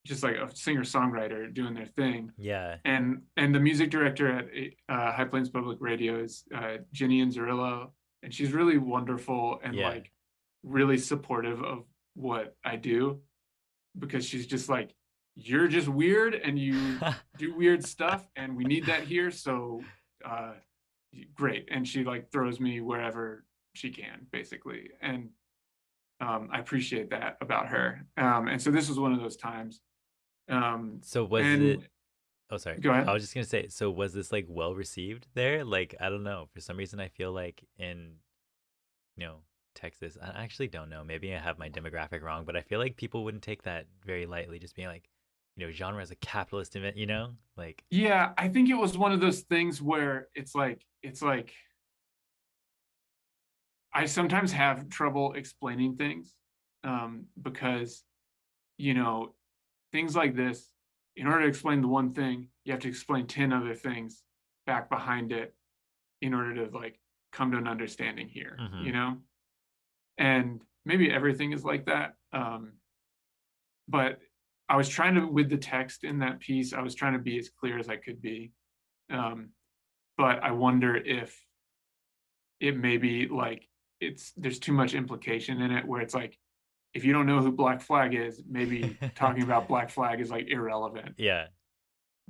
just like a singer-songwriter doing their thing. Yeah. And the music director at High Plains Public Radio is Ginny Inzerillo, and she's really wonderful and like really supportive of what I do, because she's just like, you're just weird and you do weird stuff and we need that here, so great. And she like throws me wherever she can, basically. And I appreciate that about her. And so this was one of those times. So was it? Oh, sorry. Go ahead. I was just gonna say. So was this like well received there? Like, I don't know. For some reason, I feel like in, Texas. I actually don't know. Maybe I have my demographic wrong, but I feel like people wouldn't take that very lightly. Just being like, genre as a capitalist event. Like. Yeah, I think it was one of those things where it's like I sometimes have trouble explaining things because, things like this, in order to explain the one thing, you have to explain 10 other things back behind it in order to like come to an understanding here, and maybe everything is like that. But I was trying to, with the text in that piece, I was trying to be as clear as I could be. But I wonder if it may be like, there's too much implication in it, where it's like, if you don't know who Black Flag is, maybe talking about Black Flag is like irrelevant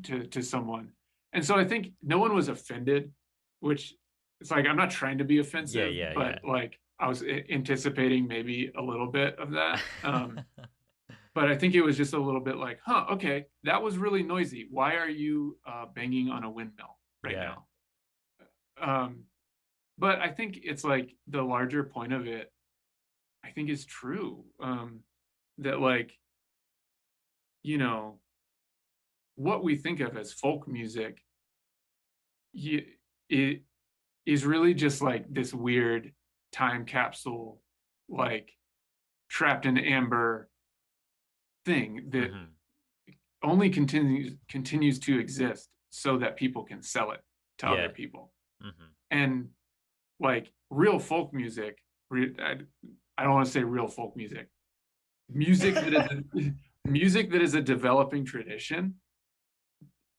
to someone. And so I think no one was offended, which it's like, I'm not trying to be offensive, but like I was anticipating maybe a little bit of that. But I think it was just a little bit like, okay, that was really noisy. Why are you banging on a windmill right now? But I think it's like the larger point of it, I think is true. That like, what we think of as folk music, it is really just like this weird time capsule, like trapped in amber thing that only continues to exist so that people can sell it to other people. And like real folk music, I don't want to say real folk music, music that is a developing tradition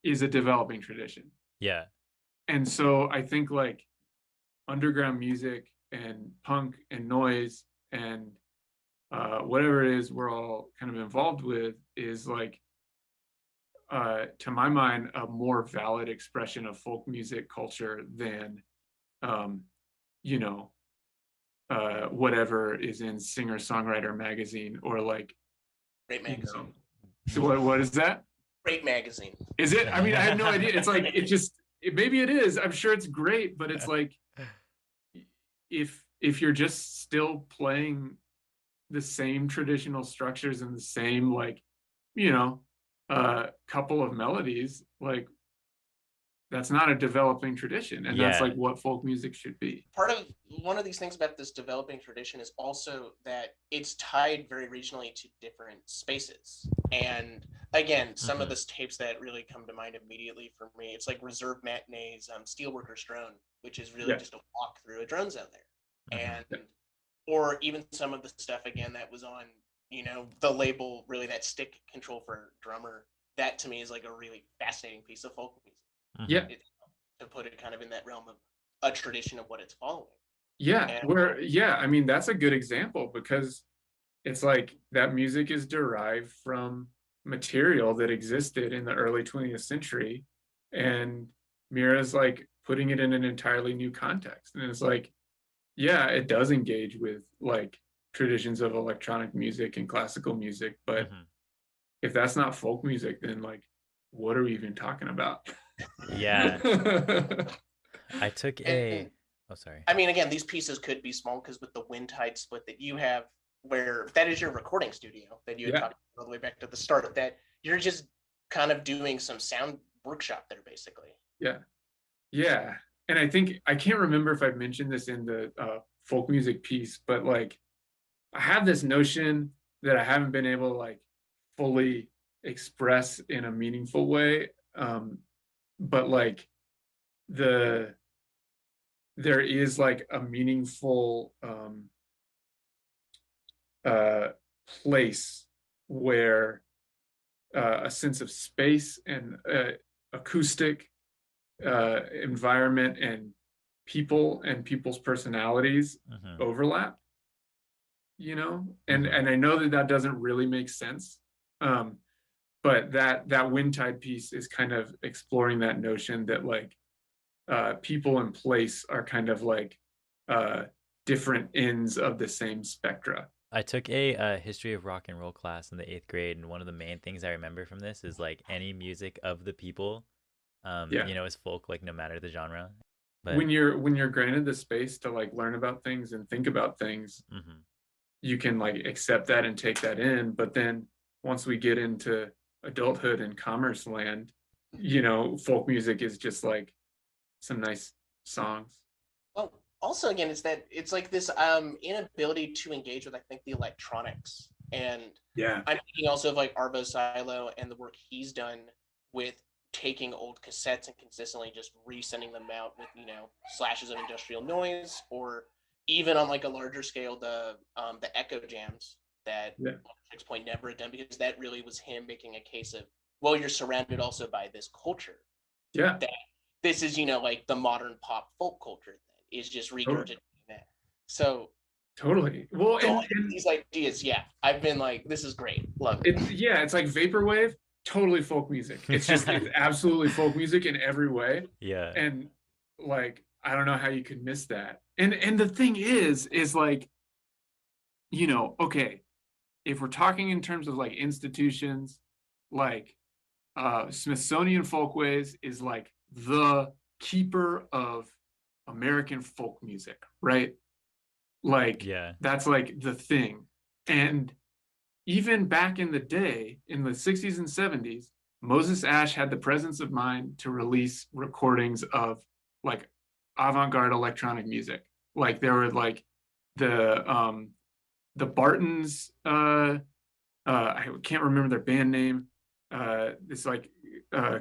is a developing tradition. Yeah. And so I think like underground music and punk and noise and whatever it is we're all kind of involved with is like, to my mind, a more valid expression of folk music culture than, whatever is in Singer-Songwriter magazine or like. Great magazine. What is that? Great magazine. Is it? I mean, I have no idea. It's like, maybe it is. I'm sure it's great, but it's like, if you're just still playing the same traditional structures and the same like, couple of melodies, like that's not a developing tradition, and that's like what folk music should be. One of these things about this developing tradition is also that it's tied very regionally to different spaces. And again, some of the tapes that really come to mind immediately for me, it's like Reserve Matinee's Steelworkers Drone, which is really just a walk through a drone zone there. And or even some of the stuff again that was on, the label, really that stick control for drummer, that to me is like a really fascinating piece of folk music. To put it kind of in that realm of a tradition of what it's following. I mean, that's a good example, because it's like that music is derived from material that existed in the early 20th century, and Mira's like putting it in an entirely new context. And it's like, it does engage with like traditions of electronic music and classical music, but if that's not folk music, then like, what are we even talking about? I took And, oh, sorry. I mean, again, these pieces could be small because with the wind tide split that you have, where that is your recording studio that you had talked all the way back to the start of that, you're just kind of doing some sound workshop there, basically. Yeah. And I think, I can't remember if I mentioned this in the folk music piece, but like, I have this notion that I haven't been able to like fully express in a meaningful way. But like there is like a meaningful place where a sense of space and acoustic environment and people and people's personalities overlap, you know, and I know that that doesn't really make sense, but that wind tide piece is kind of exploring that notion that like people and place are kind of like different ends of the same spectra. I took a history of rock and roll class in the 8th grade, and one of the main things I remember from this is like any music of the people, you know, is folk, like no matter the genre. But when you're granted the space to like learn about things and think about things, you can like accept that and take that in. But then once we get into adulthood and commerce land, you know, folk music is just like some nice songs. Well, also again, it's like this inability to engage with, I think, the electronics. And I'm thinking also of like Arvo Silo and the work he's done with taking old cassettes and consistently just resending them out with, you know, slashes of industrial noise, or even on like a larger scale, the echo jams that 6 Point never had done, because that really was him making a case of, well, you're surrounded also by this culture. That this is, you know, like the modern pop folk culture that is just regurgitating that. So well, and these ideas, I've been like, this is great, love it. It's like vaporwave, totally folk music. It's just it's absolutely folk music in every way. And like, I don't know how you could miss that. And the thing is like, you know, okay, if we're talking in terms of like institutions, like Smithsonian Folkways is like the keeper of American folk music, right? Like that's like the thing. And even back in the day, in the 60s and 70s, Moses Ash had the presence of mind to release recordings of like avant-garde electronic music. Like there were like the Bartons, I can't remember their band name. This like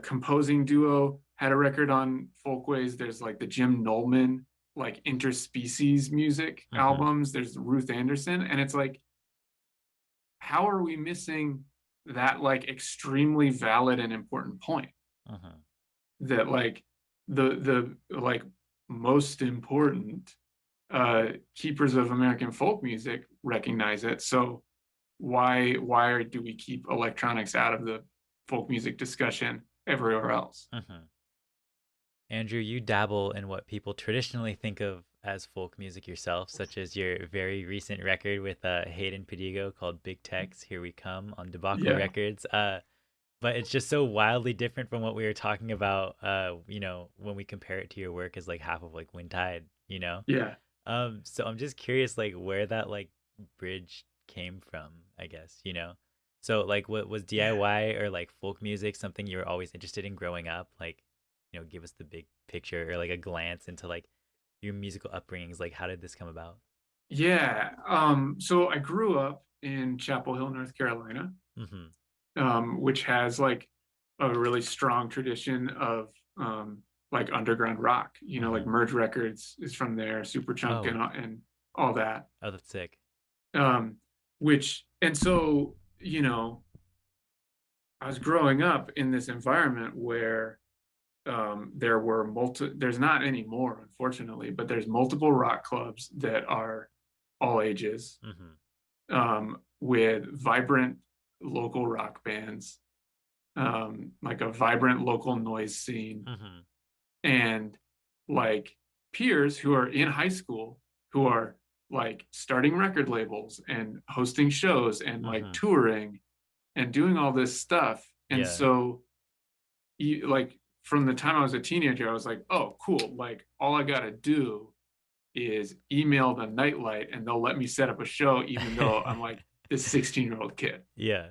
composing duo had a record on Folkways. There's like the Jim Nolman like interspecies music albums. There's Ruth Anderson, and it's like, how are we missing that like extremely valid and important point? That like the like most important keepers of American folk music recognize it. So why do we keep electronics out of the folk music discussion everywhere else? Andrew, you dabble in what people traditionally think of as folk music yourself, such as your very recent record with Hayden Pedigo called Big Tex, Here We Come on Debacle Records. But it's just so wildly different from what we were talking about, you know, when we compare it to your work as like half of like Wind Tide, you know? So I'm just curious, like, where that like bridge came from, I guess, you know? So like, what was DIY or like folk music something you were always interested in growing up? Like, you know, give us the big picture or like a glance into like your musical upbringings. Like, how did this come about? So I grew up in Chapel Hill, North Carolina, which has like a really strong tradition of like underground rock. You know, like Merge Records is from there, Superchunk and all that. Oh, that's sick. And so, you know, I was growing up in this environment where there were there's not anymore, unfortunately, but there's multiple rock clubs that are all ages, with vibrant local rock bands, like a vibrant local noise scene, and like peers who are in high school who are like starting record labels and hosting shows and like touring and doing all this stuff. And so like from the time I was a teenager, I was like, oh, cool. Like all I got to do is email the Nightlight and they'll let me set up a show, even though I'm like this 16-year-old kid. Yeah.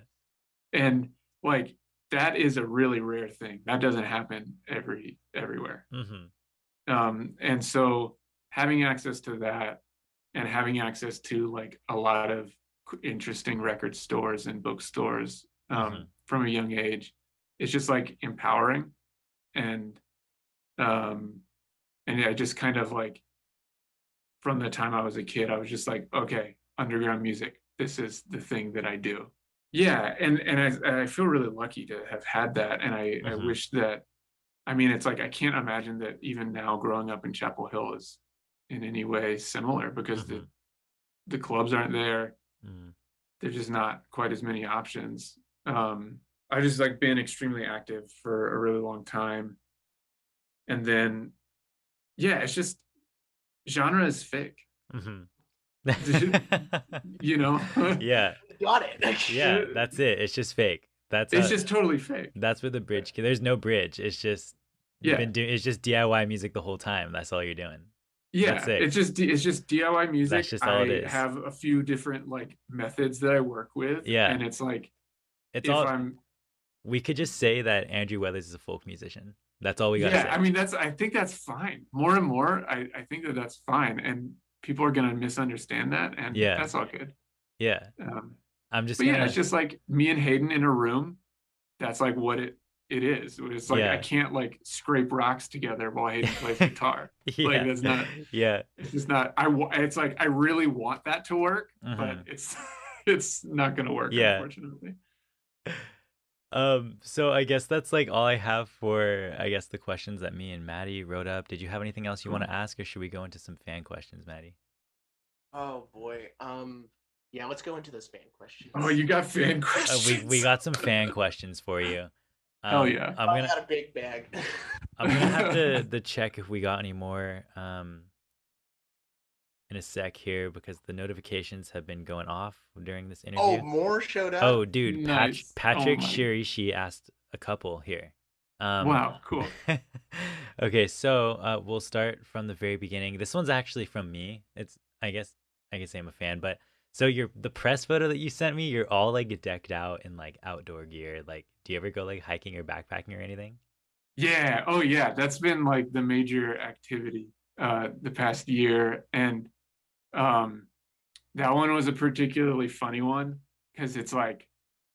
And like, that is a really rare thing. That doesn't happen everywhere. And so having access to that and having access to like a lot of interesting record stores and bookstores from a young age, it's just like empowering. And I just kind of like, from the time I was a kid, I was just like, okay, underground music, this is the thing that I do. Yeah, and I feel really lucky to have had that, and I wish that. I mean, it's like I can't imagine that even now, growing up in Chapel Hill is in any way similar, because the clubs aren't there. There's just not quite as many options. I just like been extremely active for a really long time, and then yeah, it's just genre is fake. You know. Yeah. Got it. Yeah, that's it. It's just fake. It's just totally fake. That's where the bridge. There's no bridge. It's just it's just DIY music the whole time. That's all you're doing. Yeah, it's just DIY music. That's just all it is. I have a few different like methods that I work with. Yeah, and it's like we could just say that Andrew Weathers is a folk musician. That's all we got to say. I mean, I think that's fine. More and more, I think that's fine, and people are gonna misunderstand that, and that's all good. Yeah. It's just like me and Hayden in a room. That's like what it is. It's like I can't like scrape rocks together while Hayden plays guitar. Like that's not. Yeah. It's just not. It's like I really want that to work, but it's not gonna work, unfortunately. So I guess that's like all I have for the questions that me and Maddie wrote up. Did you have anything else you want to ask, or should we go into some fan questions, Maddie? Oh boy. Yeah, let's go into those fan questions. Oh, you got fan questions? We got some fan questions for you. Hell yeah. I got a big bag. I'm gonna have to check if we got any more in a sec here, because the notifications have been going off during this interview. Oh, more showed up? Oh, dude. Nice. Patrick Shirishi asked a couple here. Wow, cool. Okay, so we'll start from the very beginning. This one's actually from me. It's I guess I can say I'm a fan, but so the press photo that you sent me, you're all like decked out in like outdoor gear. Like, do you ever go like hiking or backpacking or anything? Yeah. Oh yeah. That's been like the major activity the past year. And that one was a particularly funny one, because it's like,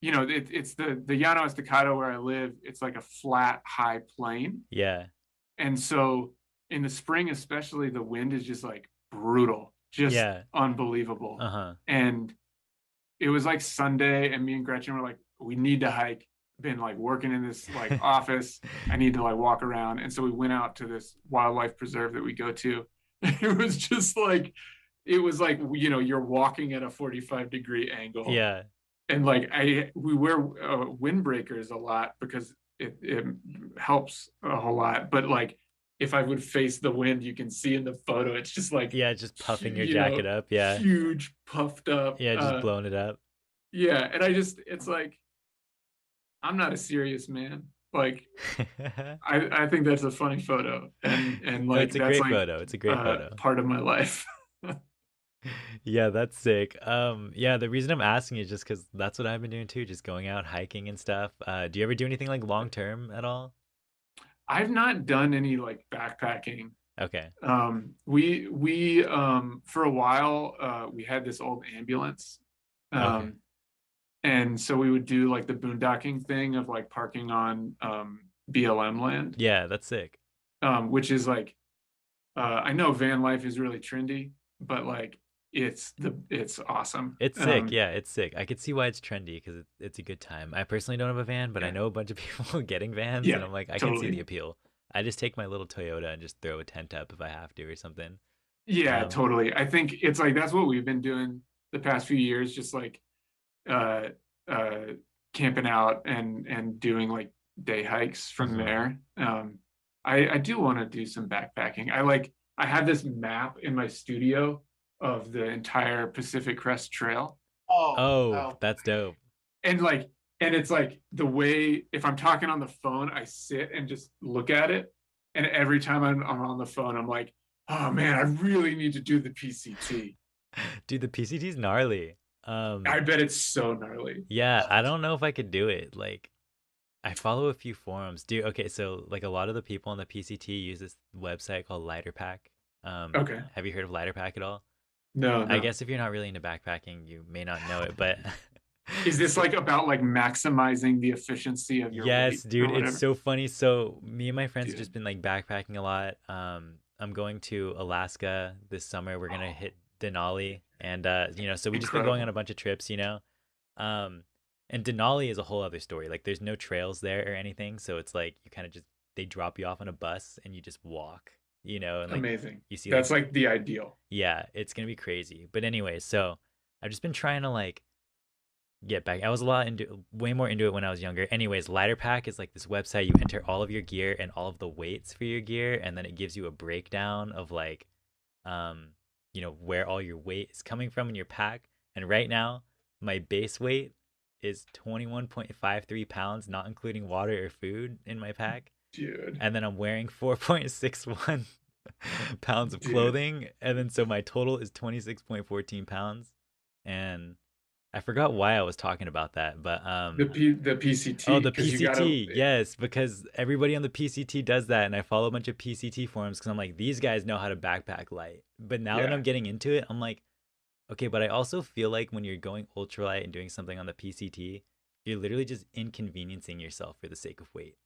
you know, it's the Llano Estacado where I live. It's like a flat, high plain. Yeah. And so in the spring, especially, the wind is just like brutal, just unbelievable. And it was like Sunday, and me and Gretchen were like, we need to hike. Been like working in this like office. I need to like walk around. And so we went out to this wildlife preserve that we go to. It was just like, you know, you're walking at a 45-degree angle. Yeah. And like we wear windbreakers a lot because it helps a whole lot. But like if I would face the wind, you can see in the photo, it's just like just puffing your jacket up. Yeah. Huge, puffed up. Yeah, just blowing it up. Yeah. And it's like, I'm not a serious man. Like I think that's a funny photo. And like it's a great photo. It's a great photo. Part of my life. Yeah, that's sick. Yeah, the reason I'm asking is just because that's what I've been doing too, just going out hiking and stuff. Do you ever do anything like long term at all? I've not done any like backpacking. Okay. We for a while we had this old ambulance. Okay. And so we would do like the boondocking thing of like parking on BLM land. Yeah, that's sick. Which is like I know van life is really trendy, but like it's awesome. It's sick. Yeah, it's sick. I could see why it's trendy, because it's a good time. I personally don't have a van, but I know a bunch of people getting vans, and I'm like, I can see the appeal. I just take my little Toyota and just throw a tent up if I have to or something. Yeah, totally. I think it's like that's what we've been doing the past few years, just like camping out and doing like day hikes from there. I do want to do some backpacking. I have this map in my studio of the entire Pacific Crest Trail. Oh, that's dope. And like And it's like the way, if I'm talking on the phone, I sit and just look at it. And every time I'm on the phone, I'm like, oh man, I really need to do the PCT. Dude, the PCT's gnarly. I bet it's so gnarly. Yeah, I don't know if I could do it. Like, I follow a few forums. Dude, okay, so like a lot of the people on the PCT use this website called Lighter Pack. Okay. Have you heard of Lighter Pack at all? No. I guess if you're not really into backpacking, you may not know it, but is this like about like maximizing the efficiency of your yes, weight dude, it's so funny. So me and my friends Dude. just been like backpacking a lot. I'm going to Alaska this summer. We're gonna hit Denali, and so we just been going on a bunch of trips, and Denali is a whole other story. Like, there's no trails there or anything, so it's like you kind of just they drop you off on a bus and you just walk, and like amazing. you see that's like the ideal. Yeah, it's gonna be crazy. But anyway, so I've just been trying to like get back. I was way more into it when I was younger. Anyways, Lighter Pack is like this website. You enter all of your gear and all of the weights for your gear, and then it gives you a breakdown of like, where all your weight is coming from in your pack. And right now, my base weight is 21.53 pounds, not including water or food in my pack. Dude. And then I'm wearing 4.61 pounds of clothing, and then so my total is 26.14 pounds. And I forgot why I was talking about that, but the PCT. Oh, the PCT, yes, because everybody on the PCT does that, and I follow a bunch of PCT forums because I'm like, these guys know how to backpack light. But now that I'm getting into it, I'm like, okay, but I also feel like when you're going ultralight and doing something on the PCT, you're literally just inconveniencing yourself for the sake of weight.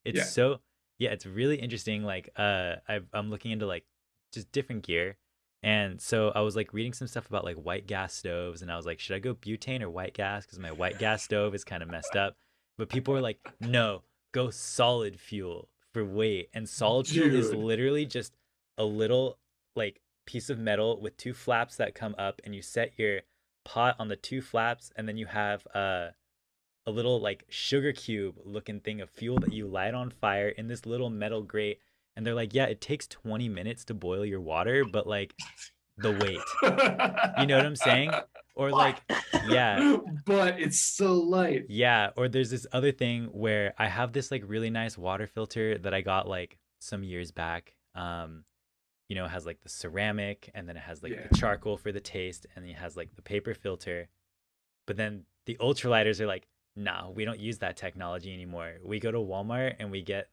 It's really interesting. Like, I'm looking into like just different gear. And so I was like reading some stuff about like white gas stoves, and I was like, should I go butane or white gas? Because my white gas stove is kind of messed up. But people were like, no, go solid fuel for weight. And solid fuel is literally just a little like piece of metal with two flaps that come up, and you set your pot on the two flaps, and then you have a little like sugar cube looking thing of fuel that you light on fire in this little metal grate. And they're like, yeah, it takes 20 minutes to boil your water, but like the weight, you know what I'm saying? Or like, yeah, but it's so light. Yeah. Or there's this other thing where I have this like really nice water filter that I got like some years back. It has like the ceramic, and then it has like the charcoal for the taste, and it has like the paper filter. But then the ultralighters are like, nah, we don't use that technology anymore. We go to Walmart and we get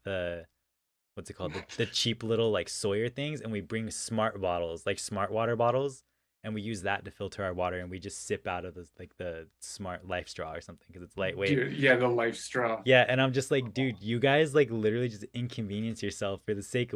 what's it called? The cheap little like Sawyer things, and we bring smart bottles, like smart water bottles, and we use that to filter our water, and we just sip out of the smart life straw or something because it's lightweight. Dude, yeah, the life straw. Yeah, and I'm just like, dude, you guys like literally just inconvenience yourself for the sake of